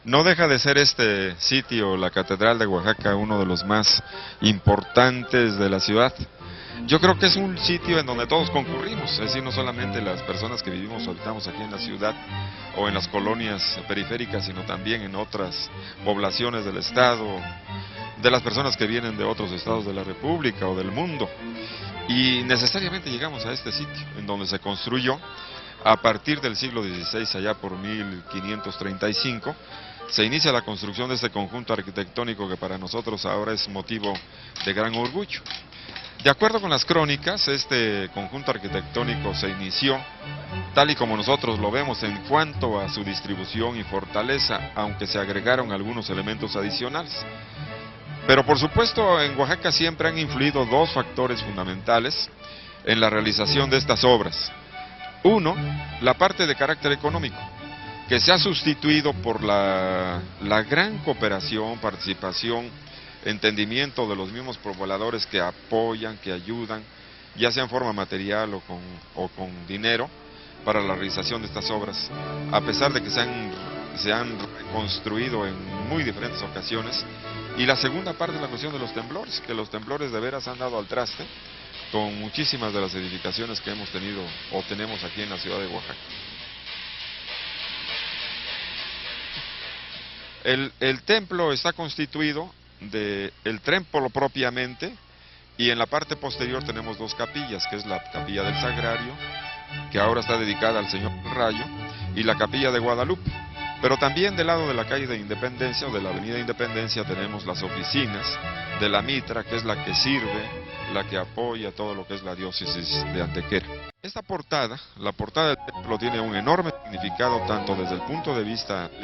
No deja de ser este sitio, la Catedral de Oaxaca, uno de los más importantes de la ciudad. Yo creo que es un sitio en donde todos concurrimos, es decir, no solamente las personas que vivimos o habitamos aquí en la ciudad o en las colonias periféricas, sino también en otras poblaciones del estado, de las personas que vienen de otros estados de la República o del mundo. Y necesariamente llegamos a este sitio, en donde se construyó a partir del siglo XVI, allá por 1535, se inicia la construcción de este conjunto arquitectónico que para nosotros ahora es motivo de gran orgullo. De acuerdo con las crónicas, este conjunto arquitectónico se inició tal y como nosotros lo vemos en cuanto a su distribución y fortaleza, aunque se agregaron algunos elementos adicionales. Pero por supuesto en Oaxaca siempre han influido dos factores fundamentales en la realización de estas obras. Uno, la parte de carácter económico, que se ha sustituido por la gran cooperación, participación, entendimiento de los mismos pobladores que apoyan, que ayudan, ya sea en forma material o con dinero, para la realización de estas obras. A pesar de que se han reconstruido en muy diferentes ocasiones. Y la segunda parte es la cuestión de los temblores, que los temblores de veras han dado al traste con muchísimas de las edificaciones que hemos tenido o tenemos aquí en la ciudad de Oaxaca. El templo está constituido del templo propiamente, y en la parte posterior tenemos dos capillas, que es la capilla del Sagrario, que ahora está dedicada al Señor del Rayo, y la capilla de Guadalupe. Pero también del lado de la calle de Independencia o de la avenida Independencia tenemos las oficinas de la Mitra, que es la que sirve, la que apoya todo lo que es la diócesis de Antequera. Esta portada, la portada del templo, tiene un enorme significado tanto desde el punto de vista del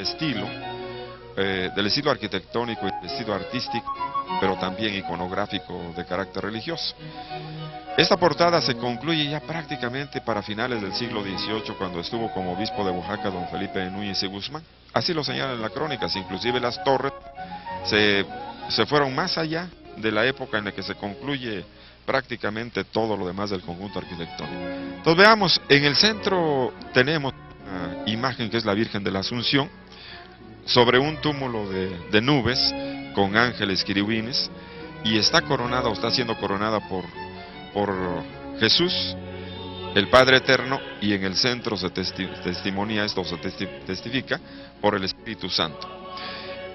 estilo arquitectónico y del estilo artístico, pero también iconográfico de carácter religioso. Esta portada se concluye ya prácticamente para finales del siglo XVIII, cuando estuvo como obispo de Oaxaca don Felipe de Núñez y Guzmán. Así lo señalan las crónicas, inclusive las torres se fueron más allá de la época en la que se concluye prácticamente todo lo demás del conjunto arquitectónico. Entonces veamos, en el centro tenemos una imagen que es la Virgen de la Asunción, sobre un túmulo de nubes con ángeles querubines, y está coronada o está siendo coronada por Jesús, el Padre Eterno, y en el centro se testimonia esto, se testifica por el Espíritu Santo.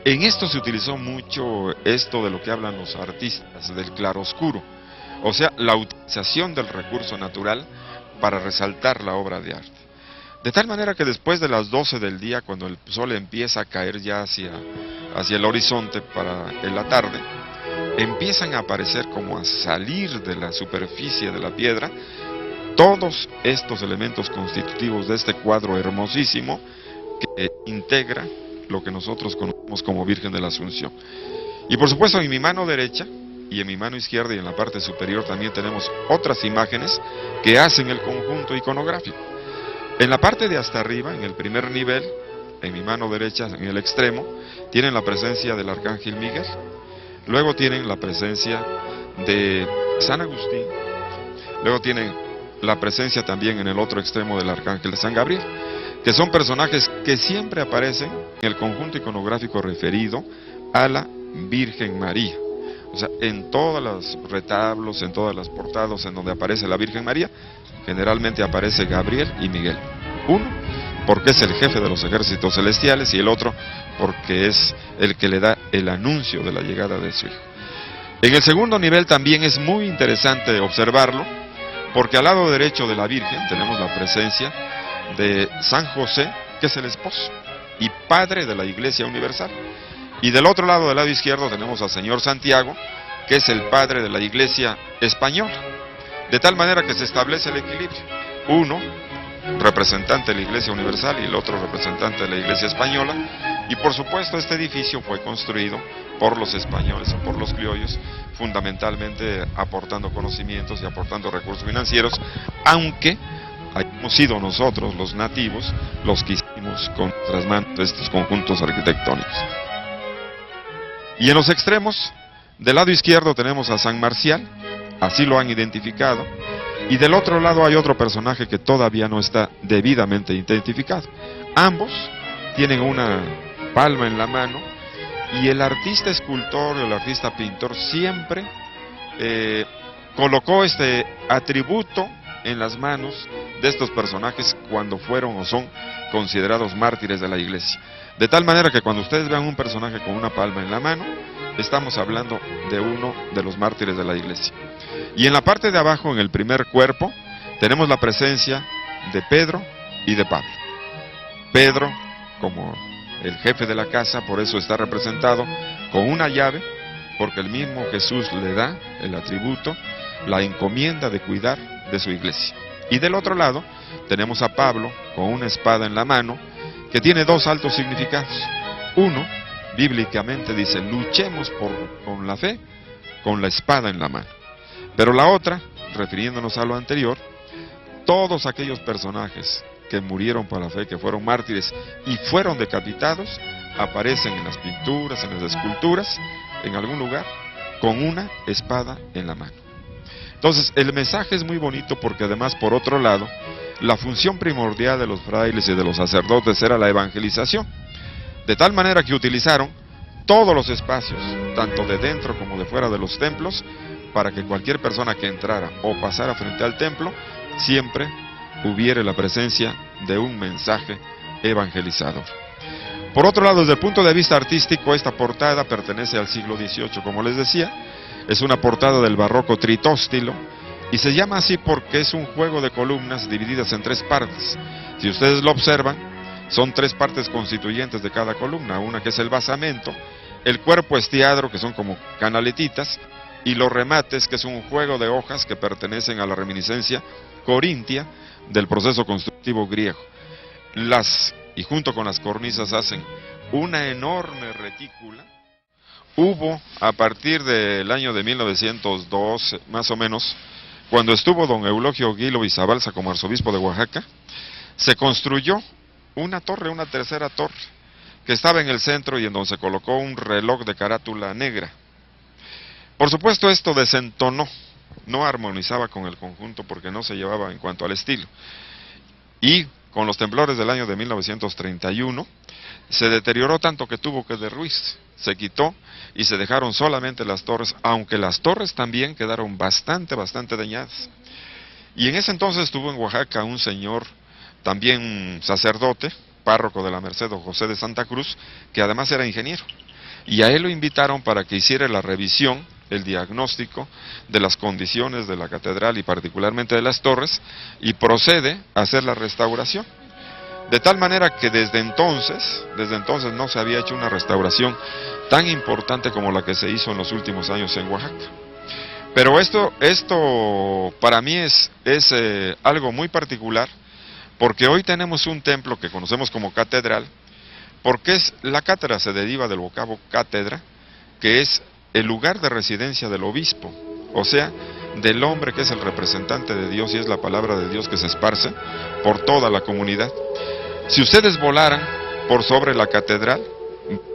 En esto se utilizó mucho esto de lo que hablan los artistas, del claroscuro, o sea, la utilización del recurso natural para resaltar la obra de arte. De tal manera que después de las 12 del día, cuando el sol empieza a caer ya hacia el horizonte para la tarde, empiezan a aparecer, como a salir de la superficie de la piedra, todos estos elementos constitutivos de este cuadro hermosísimo que integra lo que nosotros conocemos como Virgen de la Asunción. Y por supuesto en mi mano derecha y en mi mano izquierda y en la parte superior también tenemos otras imágenes que hacen el conjunto iconográfico. En la parte de hasta arriba, en el primer nivel, en mi mano derecha, en el extremo, tienen la presencia del Arcángel Miguel. Luego tienen la presencia de San Agustín. Luego tienen la presencia también en el otro extremo del Arcángel de San Gabriel, que son personajes que siempre aparecen en el conjunto iconográfico referido a la Virgen María. O sea, en todos los retablos, en todas las portadas en donde aparece la Virgen María, generalmente aparece Gabriel y Miguel. Uno, porque es el jefe de los ejércitos celestiales, y el otro, porque es el que le da el anuncio de la llegada de su hijo. En el segundo nivel también es muy interesante observarlo, porque al lado derecho de la Virgen tenemos la presencia de San José, que es el esposo y padre de la Iglesia Universal. Y del otro lado, del lado izquierdo, tenemos al Señor Santiago, que es el padre de la Iglesia española. De tal manera que se establece el equilibrio. Uno, representante de la Iglesia Universal, y el otro representante de la Iglesia española. Y por supuesto este edificio fue construido por los españoles o por los criollos, fundamentalmente aportando conocimientos y aportando recursos financieros, aunque hayamos sido nosotros, los nativos, los que hicimos con nuestras manos estos conjuntos arquitectónicos. Y en los extremos, del lado izquierdo tenemos a San Marcial, así lo han identificado, y del otro lado hay otro personaje que todavía no está debidamente identificado. Ambos tienen una palma en la mano, y el artista escultor o el artista pintor siempre colocó este atributo en las manos de estos personajes cuando fueron o son considerados mártires de la iglesia. De tal manera que cuando ustedes vean un personaje con una palma en la mano, estamos hablando de uno de los mártires de la iglesia. Y en la parte de abajo, en el primer cuerpo, tenemos la presencia de Pedro y de Pablo. Pedro, como el jefe de la casa, por eso está representado con una llave, porque el mismo Jesús le da el atributo, la encomienda de cuidar de su iglesia. Y del otro lado tenemos a Pablo con una espada en la mano, que tiene dos altos significados. Uno, bíblicamente dice, luchemos con la fe, con la espada en la mano. Pero la otra, refiriéndonos a lo anterior, todos aquellos personajes que murieron por la fe, que fueron mártires y fueron decapitados, aparecen en las pinturas, en las esculturas, en algún lugar, con una espada en la mano. Entonces, el mensaje es muy bonito porque además, por otro lado, la función primordial de los frailes y de los sacerdotes era la evangelización, de tal manera que utilizaron todos los espacios, tanto de dentro como de fuera de los templos, para que cualquier persona que entrara o pasara frente al templo, siempre hubiera la presencia de un mensaje evangelizador. Por otro lado, desde el punto de vista artístico, esta portada pertenece al siglo XVIII, como les decía. Es una portada del barroco tritóstilo, y se llama así porque es un juego de columnas divididas en tres partes. Si ustedes lo observan, son tres partes constituyentes de cada columna, una que es el basamento, el cuerpo estiadro, que son como canaletitas, y los remates, que es un juego de hojas que pertenecen a la reminiscencia corintia del proceso constructivo griego. Y junto con las cornisas hacen una enorme retícula. Hubo, a partir del año de 1902, más o menos, cuando estuvo don Eulogio Guilo Vizabalsa como arzobispo de Oaxaca, se construyó una torre, una tercera torre, que estaba en el centro y en donde se colocó un reloj de carátula negra. Por supuesto, esto desentonó, no armonizaba con el conjunto porque no se llevaba en cuanto al estilo. Y con los temblores del año de 1931, se deterioró tanto que tuvo que derruirse. Se quitó y se dejaron solamente las torres, aunque las torres también quedaron bastante dañadas. Y en ese entonces estuvo en Oaxaca un señor, también sacerdote, párroco de la Merced, don José de Santa Cruz, que además era ingeniero. Y a él lo invitaron para que hiciera la revisión, el diagnóstico de las condiciones de la catedral y particularmente de las torres, y procede a hacer la restauración. De tal manera que desde entonces no se había hecho una restauración tan importante como la que se hizo en los últimos años en Oaxaca. Pero esto para mí es algo muy particular, porque hoy tenemos un templo que conocemos como catedral, porque la cátedra se deriva del vocablo cátedra, que es el lugar de residencia del obispo, o sea, del hombre que es el representante de Dios y es la palabra de Dios que se esparce por toda la comunidad. Si ustedes volaran por sobre la catedral,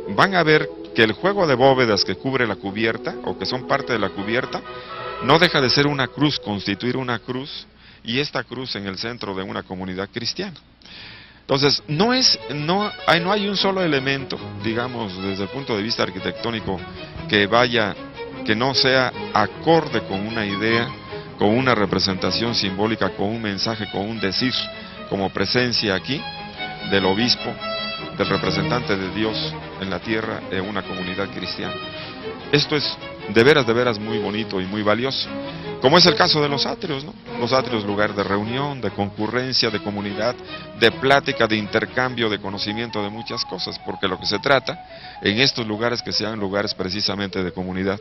van a ver que el juego de bóvedas que cubre la cubierta, o que son parte de la cubierta, no deja de ser una cruz, constituir una cruz, y esta cruz en el centro de una comunidad cristiana. Entonces, no hay un solo elemento, digamos, desde el punto de vista arquitectónico, que no sea acorde con una idea, con una representación simbólica, con un mensaje, con un decir, como presencia aquí del obispo, del representante de Dios en la tierra en una comunidad cristiana. Esto es de veras muy bonito y muy valioso, como es el caso de los atrios, ¿no? Los atrios, lugar de reunión, de concurrencia, de comunidad, de plática, de intercambio, de conocimiento de muchas cosas, porque lo que se trata en estos lugares que sean lugares precisamente de comunidad,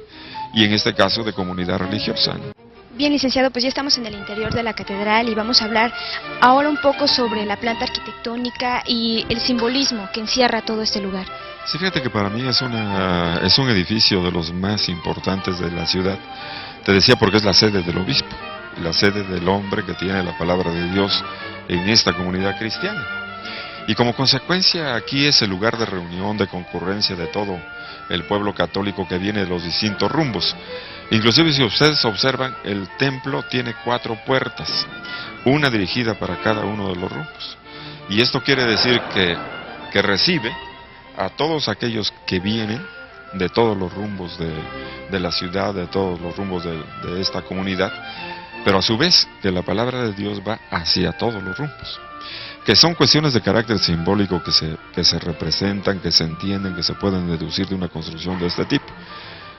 y en este caso de comunidad religiosa, ¿no? Bien, licenciado, pues ya estamos en el interior de la catedral y vamos a hablar ahora un poco sobre la planta arquitectónica y el simbolismo que encierra todo este lugar. Sí, fíjate que para mí es un edificio de los más importantes de la ciudad. Te decía porque es la sede del obispo, la sede del hombre que tiene la palabra de Dios en esta comunidad cristiana. Y como consecuencia aquí es el lugar de reunión, de concurrencia de todo el pueblo católico que viene de los distintos rumbos. Inclusive si ustedes observan, el templo tiene 4 puertas, una dirigida para cada uno de los rumbos. Y esto quiere decir que recibe a todos aquellos que vienen de todos los rumbos de la ciudad, de todos los rumbos de esta comunidad, pero a su vez que la palabra de Dios va hacia todos los rumbos, que son cuestiones de carácter simbólico que se representan, que se entienden, que se pueden deducir de una construcción de este tipo.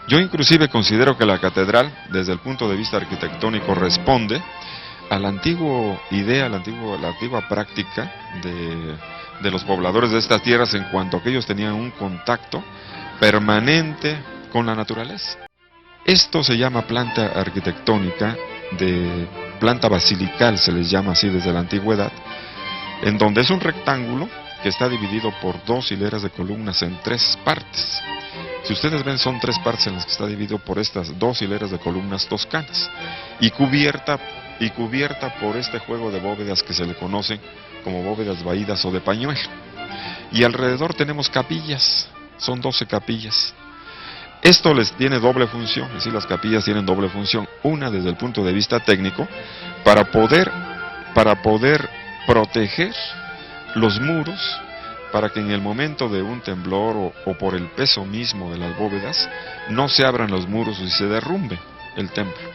Yo inclusive considero que la catedral, desde el punto de vista arquitectónico, responde a la antigua idea, la antigua práctica de los pobladores de estas tierras, en cuanto a que ellos tenían un contacto permanente con la naturaleza. Esto se llama planta arquitectónica, de planta basilical, se les llama así desde la antigüedad, en donde es un rectángulo que está dividido por 2 hileras de columnas en 3 partes. Si ustedes ven, son 3 partes en las que está dividido por estas 2 hileras de columnas toscanas, y cubierta por este juego de bóvedas que se le conocen como bóvedas vaídas o de pañuelo. Y alrededor tenemos capillas, son 12 capillas. Esto les tiene doble función, es decir, las capillas tienen doble función. Una desde el punto de vista técnico, para poder proteger los muros, para que en el momento de un temblor o por el peso mismo de las bóvedas, no se abran los muros y se derrumbe el templo.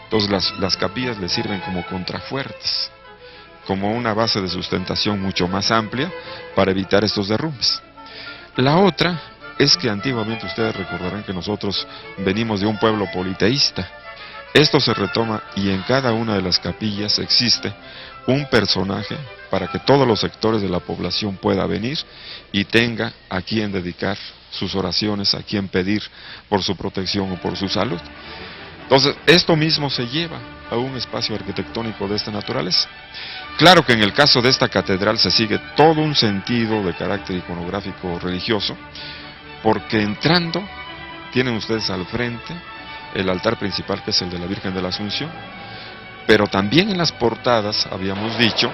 Entonces las capillas les sirven como contrafuertes, como una base de sustentación mucho más amplia para evitar estos derrumbes. La otra es que antiguamente ustedes recordarán que nosotros venimos de un pueblo politeísta. Esto se retoma y en cada una de las capillas existe un personaje para que todos los sectores de la población pueda venir y tenga a quien dedicar sus oraciones, a quien pedir por su protección o por su salud. Entonces, esto mismo se lleva a un espacio arquitectónico de esta naturaleza. Claro que en el caso de esta catedral se sigue todo un sentido de carácter iconográfico religioso, porque entrando, tienen ustedes al frente el altar principal, que es el de la Virgen de la Asunción, pero también en las portadas habíamos dicho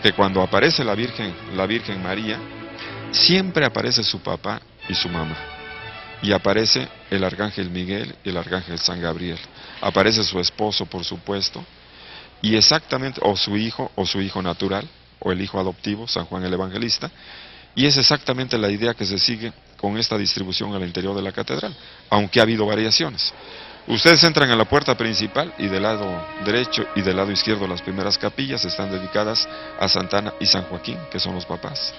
que cuando aparece la Virgen María, siempre aparece su papá y su mamá, y aparece el Arcángel Miguel y el Arcángel San Gabriel, aparece su esposo, por supuesto, y exactamente, o su hijo natural, o el hijo adoptivo, San Juan el Evangelista, y es exactamente la idea que se sigue con esta distribución al interior de la catedral, aunque ha habido variaciones. Ustedes entran a la puerta principal y del lado derecho y del lado izquierdo las primeras capillas están dedicadas a Santa Ana y San Joaquín, que son los papás.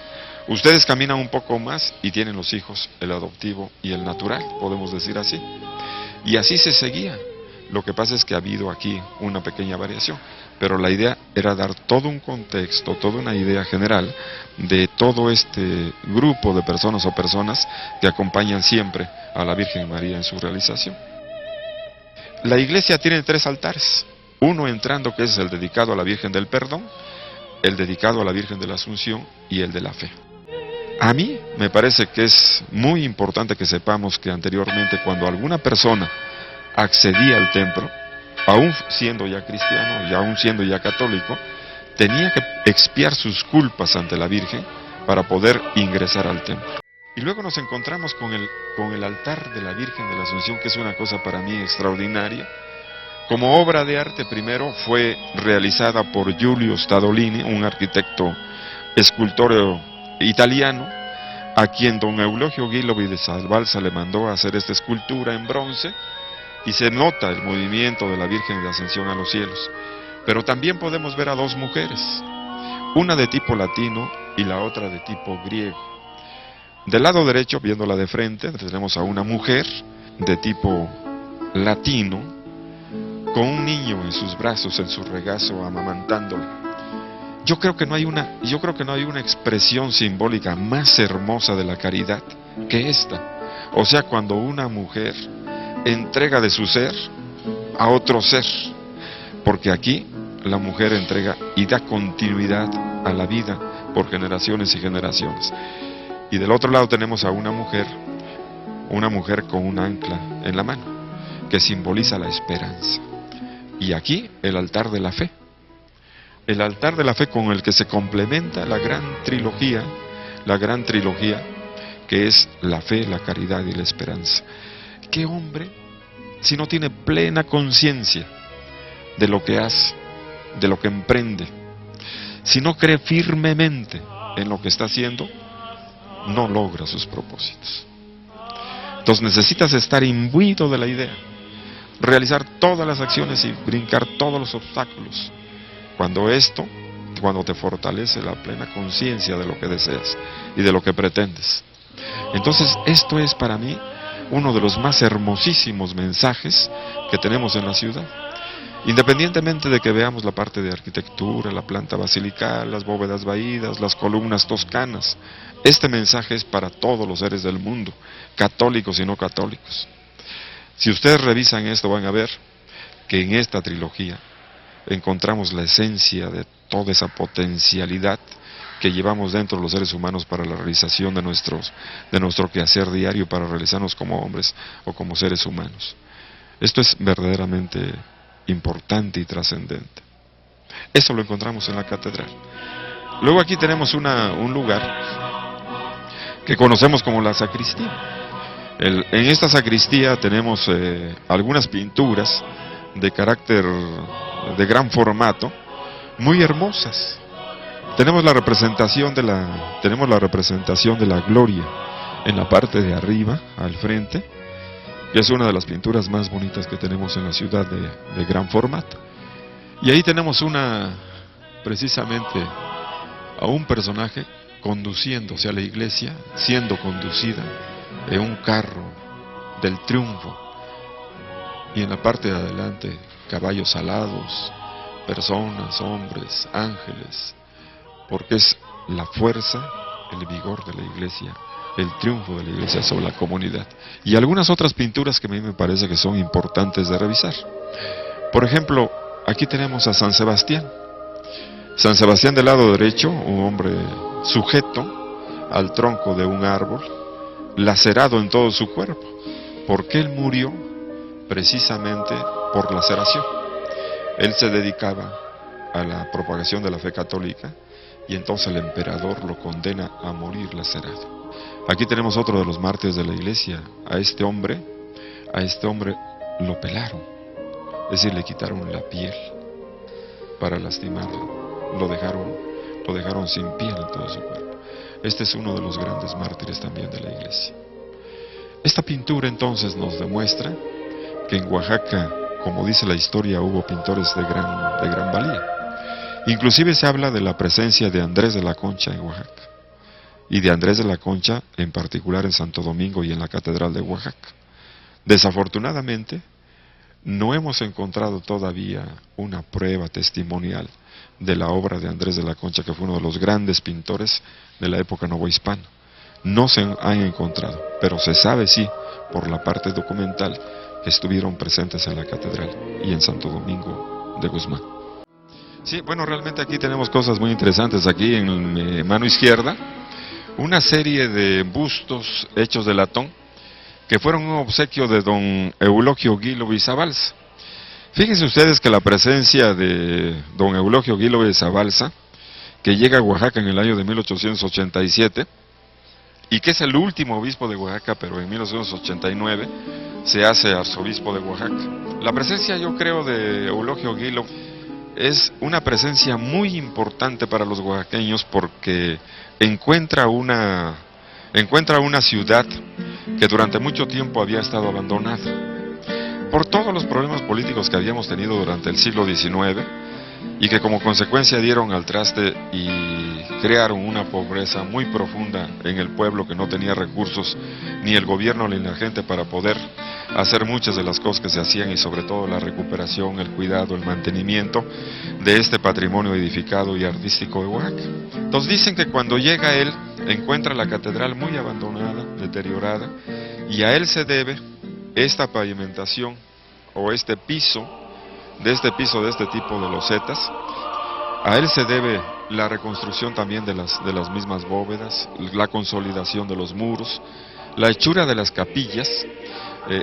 Ustedes caminan un poco más y tienen los hijos, el adoptivo y el natural, podemos decir así. Y así se seguía. Lo que pasa es que ha habido aquí una pequeña variación, pero la idea era dar todo un contexto, toda una idea general de todo este grupo de personas o personas que acompañan siempre a la Virgen María en su realización. La iglesia tiene 3 altares, uno entrando, que es el dedicado a la Virgen del Perdón, el dedicado a la Virgen de la Asunción y el de la Fe. A mí me parece que es muy importante que sepamos que anteriormente, cuando alguna persona accedía al templo, aún siendo ya cristiano y aún siendo ya católico, tenía que expiar sus culpas ante la Virgen para poder ingresar al templo. Y luego nos encontramos con el altar de la Virgen de la Asunción, que es una cosa para mí extraordinaria. Como obra de arte, primero fue realizada por Giulio Stadolini, un arquitecto escultor italiano, a quien don Eulogio Guilovi de Salbalza le mandó a hacer esta escultura en bronce, y se nota el movimiento de la Virgen de Ascensión a los cielos. Pero también podemos ver a 2 mujeres, una de tipo latino y la otra de tipo griego. Del lado derecho, viéndola de frente, tenemos a una mujer de tipo latino, con un niño en sus brazos, en su regazo, amamantándole. Yo creo que no hay una expresión simbólica más hermosa de la caridad que esta. O sea, cuando una mujer entrega de su ser a otro ser, porque aquí la mujer entrega y da continuidad a la vida por generaciones y generaciones. Y del otro lado tenemos a una mujer con un ancla en la mano, que simboliza la esperanza. Y aquí el altar de la fe con el que se complementa la gran trilogía que es la fe, la caridad y la esperanza. ¿Qué hombre, si no tiene plena conciencia de lo que hace, de lo que emprende, si no cree firmemente en lo que está haciendo, no logra sus propósitos. Entonces necesitas estar imbuido de la idea, realizar todas las acciones y brincar todos los obstáculos. Cuando te fortalece la plena conciencia de lo que deseas y de lo que pretendes. Entonces esto es para mí uno de los más hermosísimos mensajes que tenemos en la ciudad. Independientemente de que veamos la parte de arquitectura, la planta basilical, las bóvedas vaídas, las columnas toscanas, este mensaje es para todos los seres del mundo, católicos y no católicos. Si ustedes revisan esto van a ver que en esta trilogía encontramos la esencia de toda esa potencialidad que llevamos dentro de los seres humanos para la realización de nuestro quehacer diario, para realizarnos como hombres o como seres humanos. Esto es verdaderamente importante y trascendente. Eso lo encontramos en la catedral. Luego aquí tenemos un lugar que conocemos como la sacristía. En esta sacristía tenemos algunas pinturas de carácter de gran formato, muy hermosas. Tenemos la representación de la gloria en la parte de arriba, al frente, que es una de las pinturas más bonitas que tenemos en la ciudad de gran formato. Y ahí tenemos precisamente a un personaje conduciéndose a la iglesia, siendo conducida en un carro del triunfo, y en la parte de adelante caballos alados, personas, hombres, ángeles, porque es la fuerza, el vigor de la iglesia, el triunfo de la iglesia sobre la comunidad. Y algunas otras pinturas que a mí me parece que son importantes de revisar. Por ejemplo, aquí tenemos a San Sebastián. San Sebastián del lado derecho, un hombre sujeto al tronco de un árbol, lacerado en todo su cuerpo, porque él murió precisamente por laceración. Él se dedicaba a la propagación de la fe católica y entonces el emperador lo condena a morir lacerado. Aquí tenemos otro de los mártires de la iglesia. A este hombre lo pelaron, es decir, le quitaron la piel para lastimarlo, lo dejaron sin piel en todo su cuerpo. Este es uno de los grandes mártires también de la iglesia. Esta pintura entonces nos demuestra que en Oaxaca, como dice la historia, hubo pintores de gran valía. Inclusive se habla de la presencia de Andrés de la Concha en Oaxaca, y de Andrés de la Concha en particular en Santo Domingo y en la Catedral de Oaxaca. Desafortunadamente, no hemos encontrado todavía una prueba testimonial de la obra de Andrés de la Concha, que fue uno de los grandes pintores de la época novohispana. No se han encontrado, pero se sabe sí, por la parte documental, que estuvieron presentes en la catedral y en Santo Domingo de Guzmán. Sí, bueno, realmente aquí tenemos cosas muy interesantes. Aquí en mi mano izquierda, una serie de bustos hechos de latón, que fueron un obsequio de don Eulogio Guílove y Zabalza. Fíjense ustedes que la presencia de don Eulogio Guílove y Zabalza, que llega a Oaxaca en el año de 1887, y que es el último obispo de Oaxaca, pero en 1989 se hace arzobispo de Oaxaca. La presencia, yo creo, de Eulogio Guílove es una presencia muy importante para los oaxaqueños, porque encuentra una ciudad que durante mucho tiempo había estado abandonada por todos los problemas políticos que habíamos tenido durante el siglo XIX, y que como consecuencia dieron al traste y crearon una pobreza muy profunda en el pueblo, que no tenía recursos, ni el gobierno ni la gente, para poder hacer muchas de las cosas que se hacían, y sobre todo la recuperación, el cuidado, el mantenimiento de este patrimonio edificado y artístico de Oaxaca. Entonces dicen que cuando llega él, encuentra la catedral muy abandonada, deteriorada, y a él se debe esta pavimentación o este piso de este tipo de losetas. A él se debe la reconstrucción también de las mismas bóvedas, la consolidación de los muros, la hechura de las capillas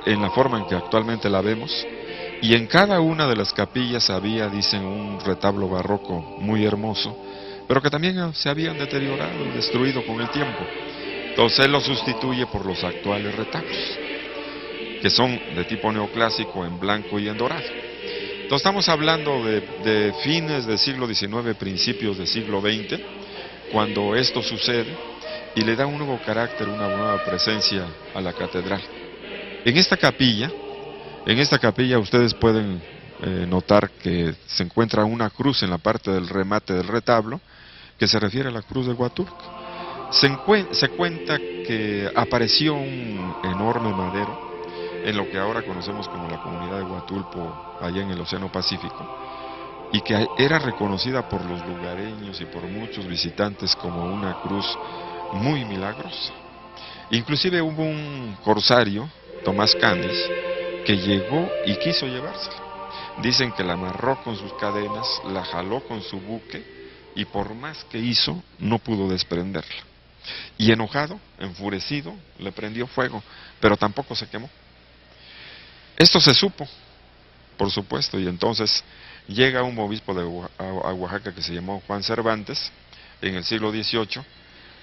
en la forma en que actualmente la vemos, y en cada una de las capillas había, dicen, un retablo barroco muy hermoso, pero que también se habían deteriorado y destruido con el tiempo. Entonces él lo sustituye por los actuales retablos, que son de tipo neoclásico, en blanco y en dorado. Entonces estamos hablando de fines del siglo XIX, principios del siglo XX, cuando esto sucede, y le da un nuevo carácter, una nueva presencia a la catedral. En esta capilla ustedes pueden notar que se encuentra una cruz en la parte del remate del retablo, que se refiere a la cruz de Huatulco. Se cuenta que apareció un enorme madero en lo que ahora conocemos como la comunidad de Huatulco, allá en el Océano Pacífico, y que era reconocida por los lugareños y por muchos visitantes como una cruz muy milagrosa. Inclusive hubo un corsario, Tomás Candiz, que llegó y quiso llevársela. Dicen que la amarró con sus cadenas, la jaló con su buque, y por más que hizo, no pudo desprenderla. Y enojado, enfurecido, le prendió fuego, pero tampoco se quemó. Esto se supo, por supuesto, y entonces llega un obispo a Oaxaca que se llamó Juan Cervantes, en el siglo XVIII,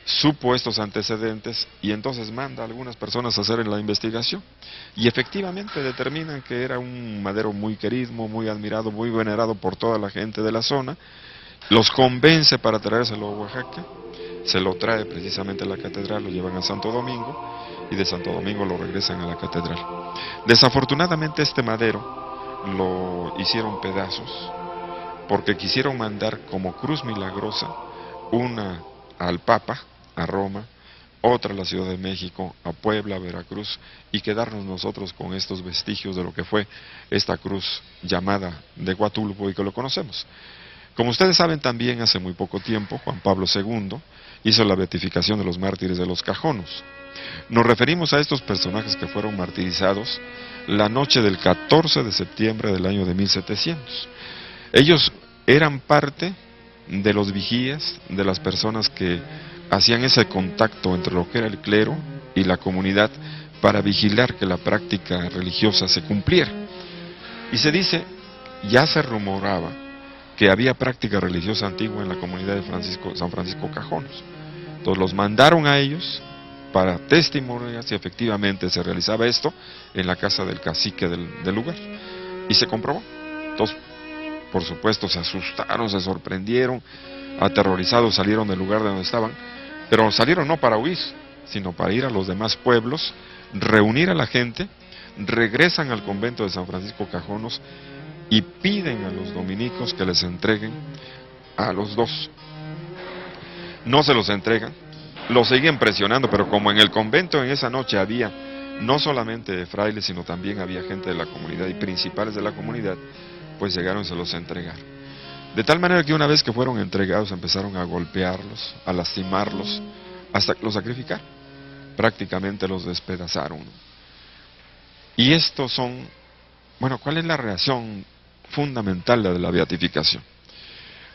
supo estos antecedentes y entonces manda a algunas personas a hacer la investigación, y efectivamente determinan que era un madero muy querido, muy admirado, muy venerado por toda la gente de la zona. Los convence para traérselo a Oaxaca, se lo trae precisamente a la catedral, lo llevan a Santo Domingo y de Santo Domingo lo regresan a la catedral. Desafortunadamente este madero lo hicieron pedazos porque quisieron mandar como cruz milagrosa una al Papa, a Roma, otra a la Ciudad de México, a Puebla, a Veracruz, y quedarnos nosotros con estos vestigios de lo que fue esta cruz llamada de Huatulco y que lo conocemos. Como ustedes saben también, hace muy poco tiempo, Juan Pablo II hizo la beatificación de los mártires de los Cajonos. Nos referimos a estos personajes que fueron martirizados la noche del 14 de septiembre del año de 1700. Ellos eran parte de los vigías, de las personas que hacían ese contacto entre lo que era el clero y la comunidad para vigilar que la práctica religiosa se cumpliera. Y se dice, ya se rumoraba, que había práctica religiosa antigua en la comunidad de San Francisco Cajonos. Entonces los mandaron a ellos para testimoniar si efectivamente se realizaba esto en la casa del cacique del lugar. Y se comprobó. Entonces, por supuesto, se asustaron, se sorprendieron, aterrorizados salieron del lugar de donde estaban, pero salieron no para huir, sino para ir a los demás pueblos, reunir a la gente, regresan al convento de San Francisco Cajonos y piden a los dominicos que les entreguen a los dos. No se los entregan, los siguen presionando, pero como en el convento en esa noche había no solamente frailes, sino también había gente de la comunidad y principales de la comunidad, pues llegaron y se los entregaron. De tal manera que una vez que fueron entregados empezaron a golpearlos, a lastimarlos, hasta que los sacrificaron. Prácticamente los despedazaron. Y estos son, bueno, ¿cuál es la reacción fundamental de la beatificación?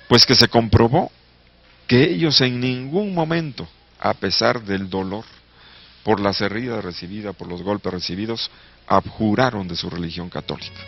Pues que se comprobó que ellos en ningún momento, a pesar del dolor por las heridas recibidas, por los golpes recibidos, abjuraron de su religión católica.